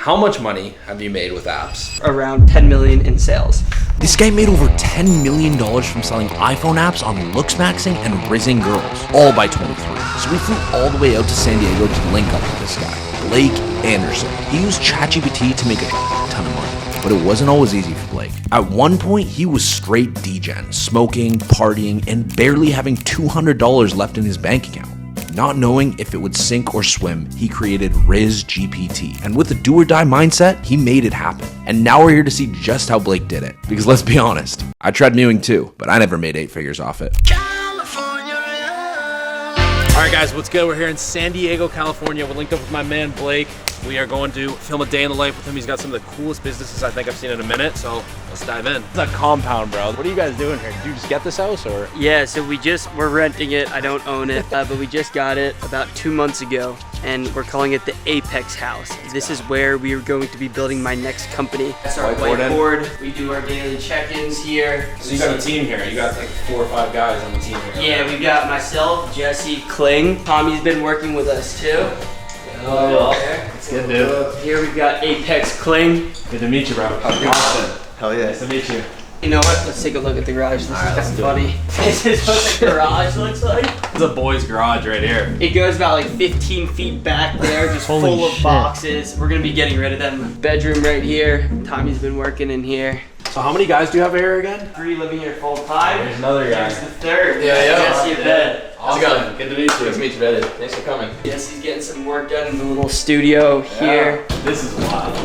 how much money have you made with apps? Around 10 million in sales. This guy made over $10 million from selling iPhone apps on looks maxing and rizzing girls, all by 23. So we flew all the way out to San Diego to link up with this guy, Blake Anderson. He used ChatGPT to make a ton of money, but it wasn't always easy for Blake. At one point, he was straight degen, smoking, partying, and barely having $200 left in his bank account. Not knowing if it would sink or swim, he created Riz GPT. And with a do or die mindset, he made it happen. And now we're here to see just how Blake did it. Because let's be honest, I tried mewing too, but I never made 8 figures off it. All right, guys, what's good? We're here in San Diego, California. We're linked up with my man, Blake. We are going to film a day in the life with him. He's got some of the coolest businesses I think I've seen in a minute, so let's dive in. It's a compound, bro. What are you guys doing here? Did you just get this house, or? Yeah, so we're renting it. I don't own it, but we just got it about 2 months ago, and we're calling it the Apex House. This is where we are going to be building my next company. That's our whiteboard. We do our daily check-ins here. So you got a team here. You got like 4 or 5 guys on the team here. Yeah, we've got myself, Jesse, Kling. Tommy's been working with us too. It's good, dude. Here we've got Apex Kling. Good to meet you, bro. Hell yeah. Nice to meet you. You know what? Let's take a look at the garage. This is kind of funny. This is what the garage looks like. It's a boy's garage right here. It goes about like 15 feet back there, just full of boxes. We're gonna be getting rid of them. Bedroom right here. Tommy's been working in here. So how many guys do you have here again? 3 living here full time. There's another guy. Here's the 3rd. Yeah. Jesse in bed. How's it going? Good to meet you. Nice to meet you, brother. Thanks for coming. Jesse's getting some work done in the little studio here. This is wild.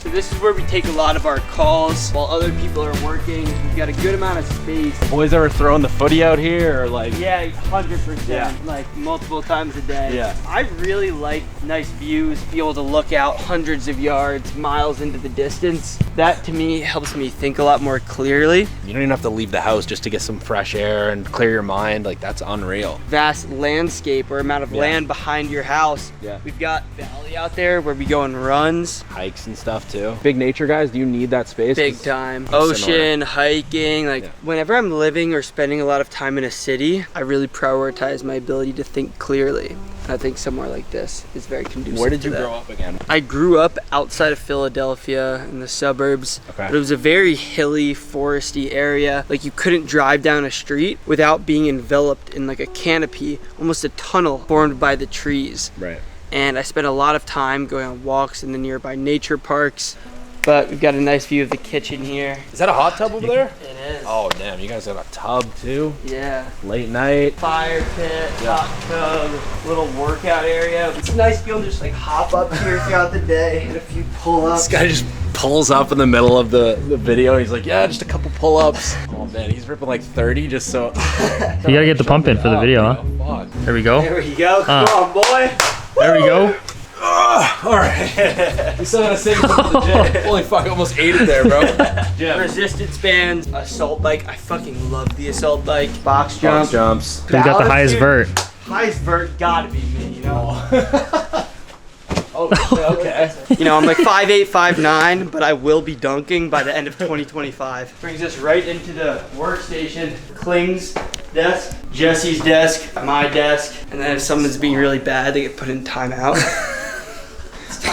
So this is where we take a lot of our calls while other people are working. We've got a good amount of space. Boys ever throwing the footy out here, or like? Yeah, 100%. Yeah. Like multiple times a day. Yeah. I really like nice views, be able to look out hundreds of yards, miles into the distance. That to me helps me think a lot more clearly. You don't even have to leave the house just to get some fresh air and clear your mind. Like, that's unreal. Vast landscape or amount of land behind your house. Yeah. We've got valley out there where we go on runs. Hikes and stuff too. Big nature guys, do you need that space? Big time. Similar. Ocean, hiking, like whenever I'm living or spending a lot of time in a city, I really prioritize my ability to think clearly. I think somewhere like this is very conducive. Where did you to that. grow up again? I grew up outside of Philadelphia in the suburbs, Okay. but it was a very hilly, foresty area. Like you couldn't drive down a street without being enveloped in like a canopy, almost a tunnel formed by the trees. Right. And I spent a lot of time going on walks in the nearby nature parks. But we've got a nice view of the kitchen here. Is that a hot tub over there? It is. Oh damn, you guys got a tub too? Yeah. Late night. Fire pit, hot tub, little workout area. It's nice to be able to just like hop up here throughout the day, hit a few pull-ups. This guy just pulls up in the middle of the video. He's like, yeah, just a couple pull-ups. Oh man, he's ripping like 30 just so. You gotta get the pump in for the video, huh? Fuck. There we go. There we go. Come on, boy. There we go. All right. We still gotta save it for the gym. Holy fuck, almost ate it there, bro. Gym. Resistance bands, assault bike. I fucking love the assault bike. Box jump. Jumps. Who's got the highest vert? Highest vert gotta be me, you know. Oh, okay. You know, I'm like 5'8", 5'9", but I will be dunking by the end of 2025. Brings us right into the workstation. Kling's desk, Jesse's desk, my desk, and then if someone's being really bad, they get put in timeout.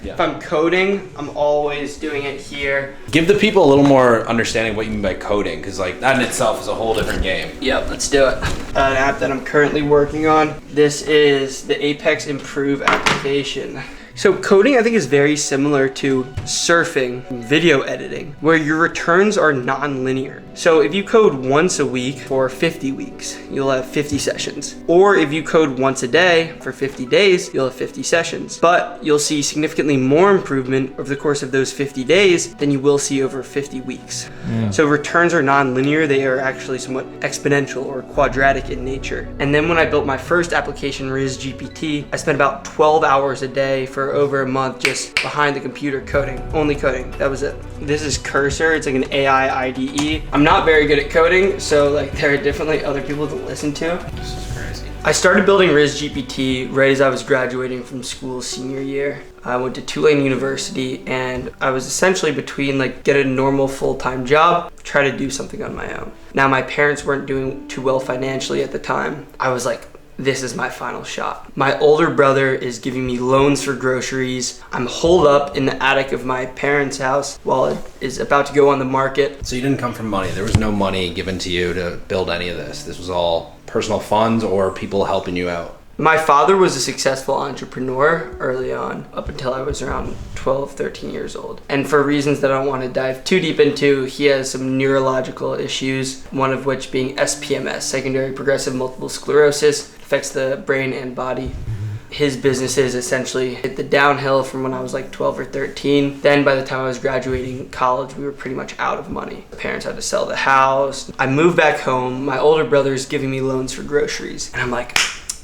If I'm coding, I'm always doing it here. Give the people a little more understanding of what you mean by coding, because like that in itself is a whole different game. Yep, let's do it. An app that I'm currently working on. This is the Apex Improve application. So coding, I think, is very similar to surfing, video editing, where your returns are non-linear. So if you code once a week for 50 weeks, you'll have 50 sessions. Or if you code once a day for 50 days, you'll have 50 sessions. But you'll see significantly more improvement over the course of those 50 days than you will see over 50 weeks. So returns are non-linear. They are actually somewhat exponential or quadratic in nature. And then when I built my first application, Riz GPT, I spent about 12 hours a day for over a month just behind the computer coding, only coding. That was it. This is Cursor. It's like an AI IDE. I'm not very good at coding, so like there are definitely other people to listen to. This is crazy. I started building Riz GPT right as I was graduating from school senior year. I went to Tulane University and I was essentially between like get a normal full-time job, try to do something on my own. Now my parents weren't doing too well financially at the time. I was like this is my final shot. My older brother is giving me loans for groceries. I'm holed up in the attic of my parents' house while it is about to go on the market. So you didn't come from money. There was no money given to you to build any of this. This was all personal funds or people helping you out. My father was a successful entrepreneur early on, up until I was around 12, 13 years old. And for reasons that I don't want to dive too deep into, he has some neurological issues, one of which being SPMS, secondary progressive multiple sclerosis, affects the brain and body. His businesses essentially hit the downhill from when I was like 12 or 13. Then by the time I was graduating college, we were pretty much out of money. My parents had to sell the house. I moved back home. My older brother's giving me loans for groceries. And I'm like,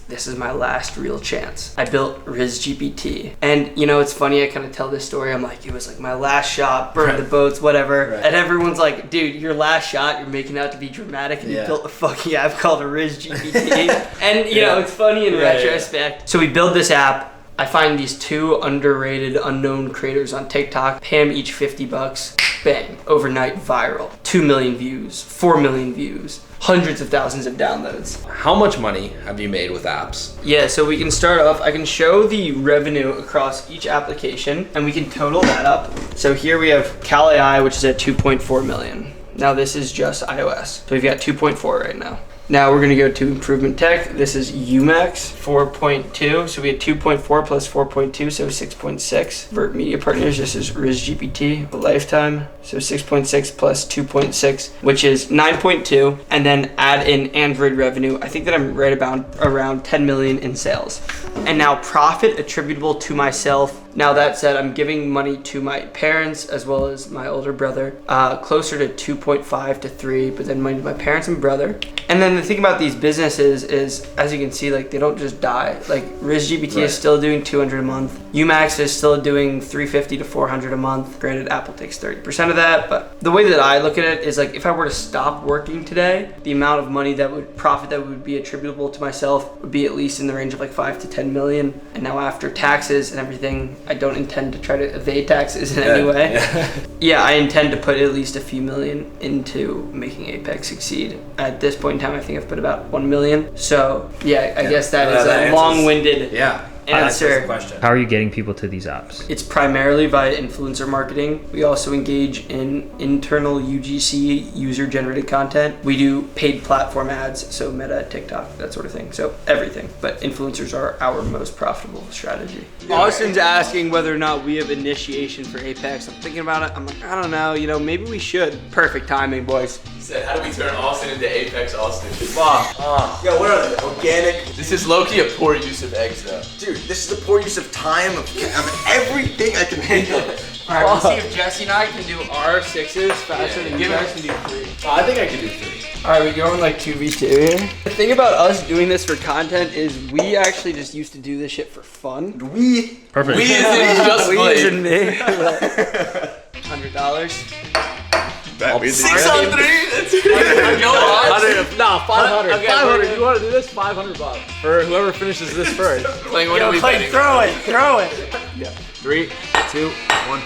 this is my last real chance. I built Riz GPT. And you know, it's funny, I kind of tell this story. I'm like, it was like my last shot, burned the boats, whatever. Right. And everyone's like, dude, your last shot, you're making out to be dramatic and you built a fucking app called a Riz GPT. And you know, it's funny in retrospect. So we build this app. I find these two underrated, unknown creators on TikTok, pay them each $50. Bang, overnight viral. 2 million views, 4 million views, hundreds of thousands of downloads. How much money have you made with apps? Yeah, so we can start off, I can show the revenue across each application and we can total that up. So here we have Cal AI, which is at 2.4 million. Now this is just iOS. So we've got 2.4 right now. Now we're gonna go to Improvement Tech. This is UMax 4.2. So we had 2.4 plus 4.2, so 6.6. Vert Media Partners, this is Riz GPT, a lifetime. So 6.6 plus 2.6, which is 9.2. And then add in Android revenue. I think that I'm right about around 10 million in sales. And now profit attributable to myself. Now that said, I'm giving money to my parents as well as my older brother, closer to 2.5 to 3, but then money to my parents and brother. And then the thing about these businesses is, as you can see, like they don't just die. Like Riz GPT is still doing 200 a month. UMax is still doing 350 to 400 a month. Granted, Apple takes 30% of that, but the way that I look at it is like if I were to stop working today, the amount of money that would profit that would be attributable to myself would be at least in the range of like 5 to 10 million. And now after taxes and everything, I don't intend to try to evade taxes in any way. Yeah, I intend to put at least a few million into making Apex succeed. At this point in time, I think I've put about 1 million. So yeah, I guess that is a long-winded answer. How are you getting people to these apps? It's primarily via influencer marketing. We also engage in internal UGC, user-generated content. We do paid platform ads, so Meta, TikTok, that sort of thing. So everything, but influencers are our most profitable strategy. Austin's asking whether or not we have initiation for Apex. I'm thinking about it. I'm like, I don't know, you know, maybe we should. Perfect timing, boys. He said, how do we turn Austin into Apex Austin? Yo, what are they? Organic? This is low-key a poor use of eggs, though. Dude, this is a poor use of time, of everything I can think of. All right, we'll see if Jesse and I can do our sixes faster than you guys can do 3. I think I can do 3. All right, we going like 2v2 here. The thing about us doing this for content is we actually just used to do this shit for fun. Perfect. We is in just We played. and me. $100. 600? That's No, 500. Okay, 500. You want to do this? $500 for whoever finishes this first. Playing what are we betting? Throw it. 3, 2, 1.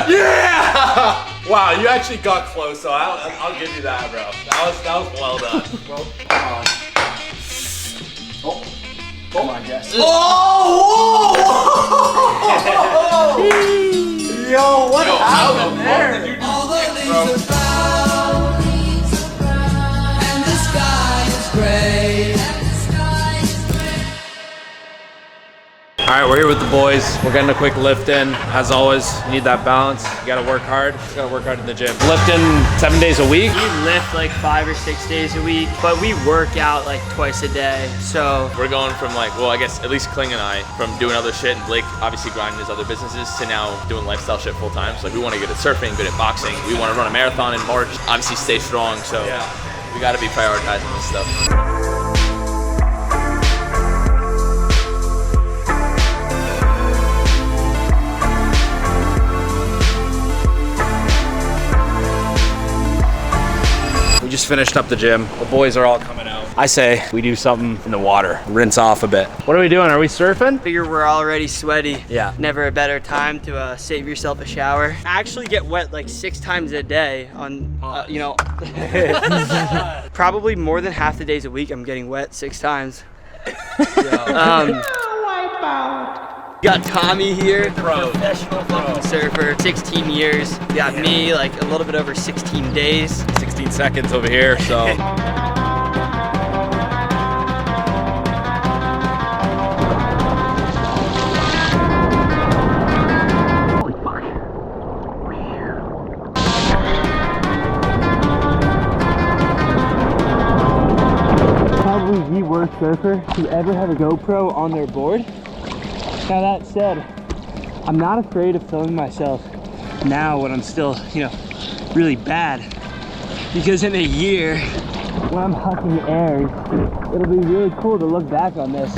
Yeah! Wow, you actually got close, so I'll give you that, bro. That was well done. Come on, Jesse. Yo, what happened there? there? All the leaves are brown, and the sky is gray. All right, we're here with the boys. We're getting a quick lift in. As always, you need that balance. You gotta work hard. You gotta work hard in the gym. Lifting 7 days a week. We lift like 5 or 6 days a week, but we work out like twice a day. So We're going from like, well, I guess at least Kling and I, from doing other shit and Blake obviously grinding his other businesses to now doing lifestyle shit full time. So like we want to get at surfing, good at boxing. We want to run a marathon in March. Obviously stay strong. So we got to be prioritizing this stuff. We just finished up the gym. The boys are all coming out. I say we do something in the water, rinse off a bit. What are we doing? Are we surfing? Figure we're already sweaty. Yeah. Never a better time to save yourself a shower. I actually get wet like 6 times a day on, you know, probably more than half the days a week I'm getting wet 6 times. Got Tommy here, professional fucking surfer, 16 years. Got me, like a little bit over 16 days. 16 seconds over here, so. Probably the worst surfer to ever have a GoPro on their board. Now that said, I'm not afraid of filming myself now when I'm still, you know, really bad. Because in a year, when I'm hucking airs, it'll be really cool to look back on this.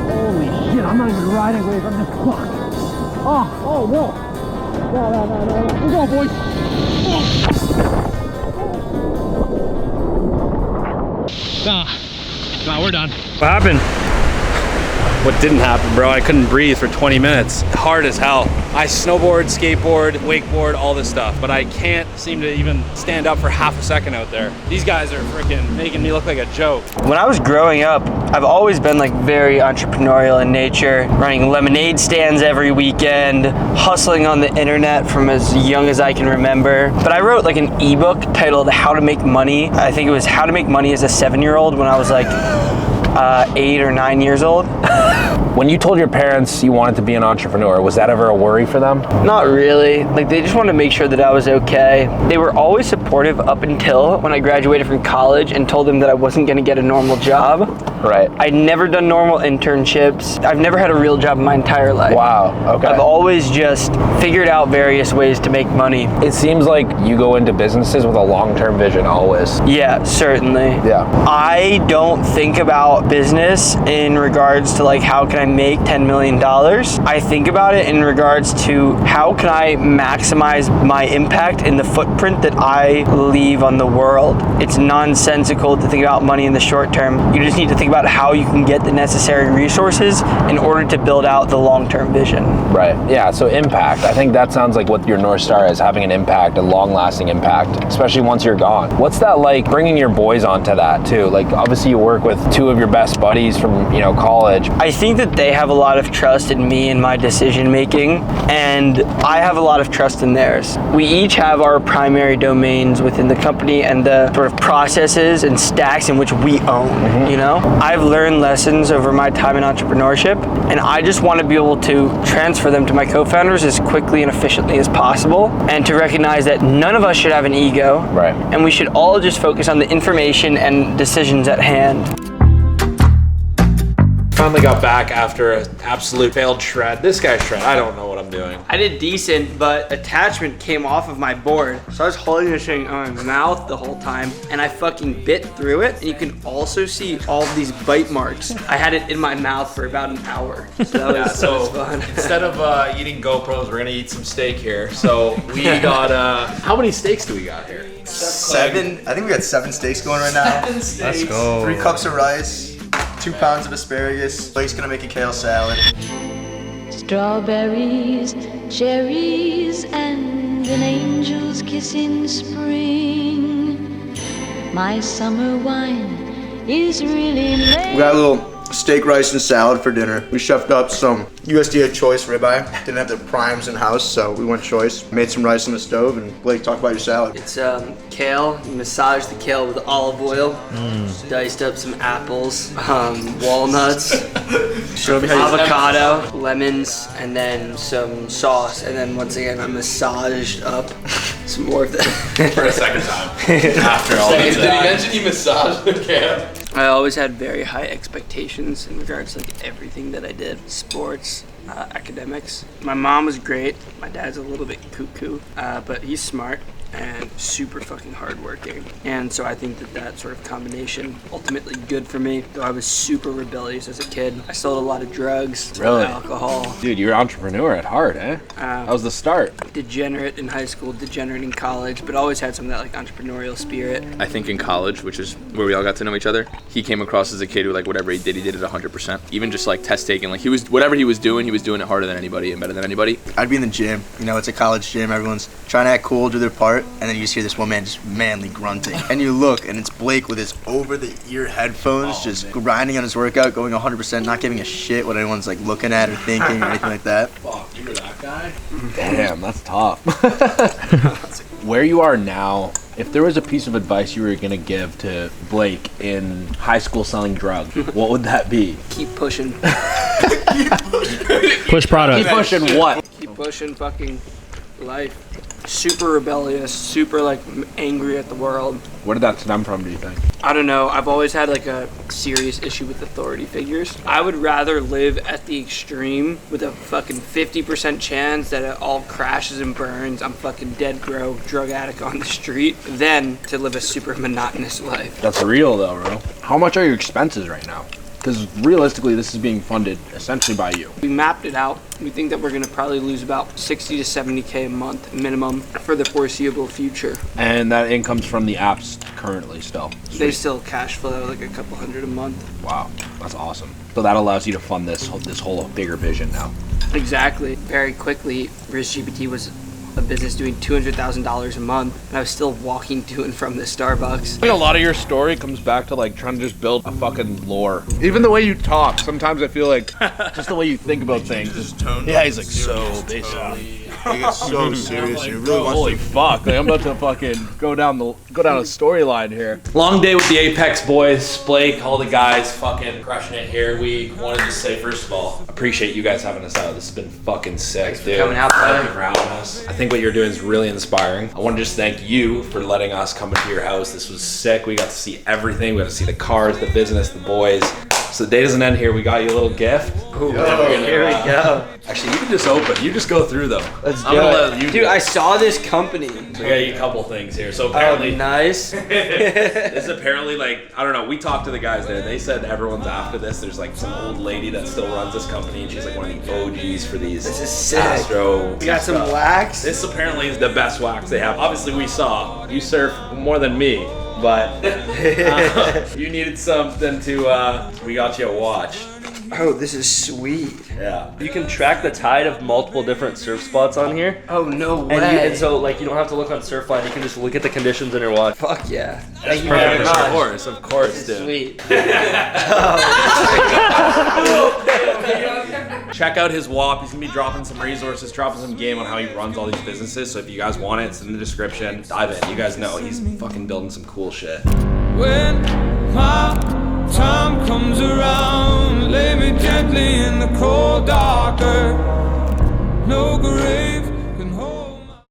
Holy shit, I'm not even riding waves, I'm just fucked. Oh no. No. We're going, boys. Nah, we're done. What happened? What didn't happen, bro? I couldn't breathe for 20 minutes. Hard as hell. I snowboard, skateboard, wakeboard, all this stuff, but I can't seem to even stand up for half a second out there. These guys are freaking making me look like a joke. When I was growing up, I've always been like very entrepreneurial in nature, running lemonade stands every weekend, hustling on the internet from as young as I can remember. But I wrote like an ebook titled How to Make Money. I think it was How to Make Money as a 7-year-old when I was like 8 or 9 years old. When you told your parents you wanted to be an entrepreneur, was that ever a worry for them? Not really. Like, they just wanted to make sure that I was okay. They were always supportive up until when I graduated from college and told them that I wasn't going to get a normal job. Right. I'd never done normal internships. I've never had a real job in my entire life. Wow, okay. I've always just figured out various ways to make money. It seems like you go into businesses with a long-term vision always. Yeah, certainly. Yeah. I don't think about business in regards to like how can I make $10 million. I think about it in regards to how can I maximize my impact in the footprint that I leave on the world. It's nonsensical to think about money in the short term. You just need to think about how you can get the necessary resources in order to build out the long-term vision. Right, yeah, so impact. I think that sounds like what your North Star is, having an impact, a long-lasting impact, especially once you're gone. What's that like, bringing your boys onto that too? Like, obviously you work with 2 of your best buddies from, you know, college. I think that they have a lot of trust in me and my decision making, and I have a lot of trust in theirs. We each have our primary domains within the company and the sort of processes and stacks in which we own, you know? I've learned lessons over my time in entrepreneurship, and I just want to be able to transfer them to my co-founders as quickly and efficiently as possible, and to recognize that none of us should have an ego, Right. and we should all just focus on the information and decisions at hand. Finally got back after an absolute failed shred. This guy's shred, I don't know what I'm doing. I did decent, but attachment came off of my board. So I was holding this thing on my mouth the whole time, and I fucking bit through it. And you can also see all of these bite marks. I had it in my mouth for about an hour. So that was fun. Instead of eating GoPros, we're gonna eat some steak here. So we got, how many steaks do we got here? 7. I think we got 7 steaks going right now. 7 steaks. Let's go. 3 cups of rice. 2 pounds of asparagus. Blake's gonna make a kale salad. Strawberries, cherries, and an angel's kiss in spring. My summer wine is really made. We got a little steak, rice, and salad for dinner. We shoved up some USDA choice ribeye. Didn't have the primes in house, so we went choice. Made some rice on the stove, and Blake, talk about your salad. It's kale. You massage the kale with olive oil. Diced up some apples, walnuts, avocado, lemons, and then some sauce. And then once again, I massaged up some more of that. For a second time. After all Did this. he mention you massaged the can? I always had very high expectations in regards to like everything that I did. Sports, academics. My mom was great. My dad's a little bit cuckoo, but he's smart and super fucking hardworking. And so I think that sort of combination ultimately good for me. Though I was super rebellious as a kid. I sold a lot of drugs, Really? alcohol. Dude, you're an entrepreneur at heart, eh? That was the start. Degenerate in high school, degenerate in college, but always had some of that like entrepreneurial spirit. I think in college, which is where we all got to know each other, he came across as a kid who like whatever he did it 100%. Even just like test taking, like whatever he was doing it harder than anybody and better than anybody. I'd be in the gym. You know, it's a college gym. Everyone's trying to act cool, do their part, and then you just hear this one man just manly grunting. And you look, and it's Blake with his over-the-ear headphones, just grinding on his workout, going 100%, not giving a shit what anyone's like looking at or thinking or anything like that. Fuck, you were that guy? Damn, that's tough. Where you are now, if there was a piece of advice you were gonna give to Blake in high school selling drugs, what would that be? Keep pushing. Push product. Keep pushing what? Keep pushing fucking life. Super rebellious, super like angry at the world. Where did that stem from, do you think? I don't know. I've always had like a serious issue with authority figures. I would rather live at the extreme with a fucking 50% chance that it all crashes and burns. I'm fucking dead broke, drug addict on the street, than to live a super monotonous life. That's real though, bro. How much are your expenses right now? Because realistically, this is being funded essentially by you. We mapped it out. We think that we're gonna probably lose about 60 to 70K a month minimum for the foreseeable future. And that income's from the apps currently still. They still cash flow like a couple hundred a month. Wow, that's awesome. So that allows you to fund this whole bigger vision now. Exactly. Very quickly, GPT was a business doing $200,000 a month, and I was still walking to and from the Starbucks. I think a lot of your story comes back to like trying to just build a fucking lore. Even the way you talk, sometimes I feel like just the way you think about things. Yeah, he's like, so basically. He gets so serious. He really wants Holy fuck! Like, I'm about to fucking go down a storyline here. Long day with the Apex boys, Blake, all the guys, fucking crushing it here. We wanted to say first of all, appreciate you guys having us out. This has been fucking sick, dude. coming out, Thank you for having us. I think what you're doing is really inspiring. I want to just thank you for letting us come into your house. This was sick. We got to see everything. We got to see the cars, the business, the boys. So the day doesn't end here. We got you a little gift. Ooh, here we go. Actually, you can just open. You just go through them. Let's I'm do gonna it. let you Dude, do it. I saw this company. We got you a couple things here. So apparently, Oh, nice. this is apparently like, I don't know, we talked to the guys there. They said everyone's after this. There's like some old lady that still runs this company, and she's like one of the OGs for these. This is sick. Astro. We got some stuff. wax. This apparently is the best wax they have. Obviously, we saw you surf more than me, but you needed something to. We got you a watch. Oh, this is sweet. Yeah. You can track the tide of multiple different surf spots on here. Oh, no way. And so like you don't have to look on Surfline, you can just look at the conditions in your watch. Fuck yeah. That's Thank you very perfect. much. Of course, This is dude. sweet. Check out his Whop. He's gonna be dropping some resources, dropping some game on how he runs all these businesses. So if you guys want it, it's in the description. Dive in. You guys know he's fucking building some cool shit. When my time comes around, lay me gently in the cold dark earth. No grave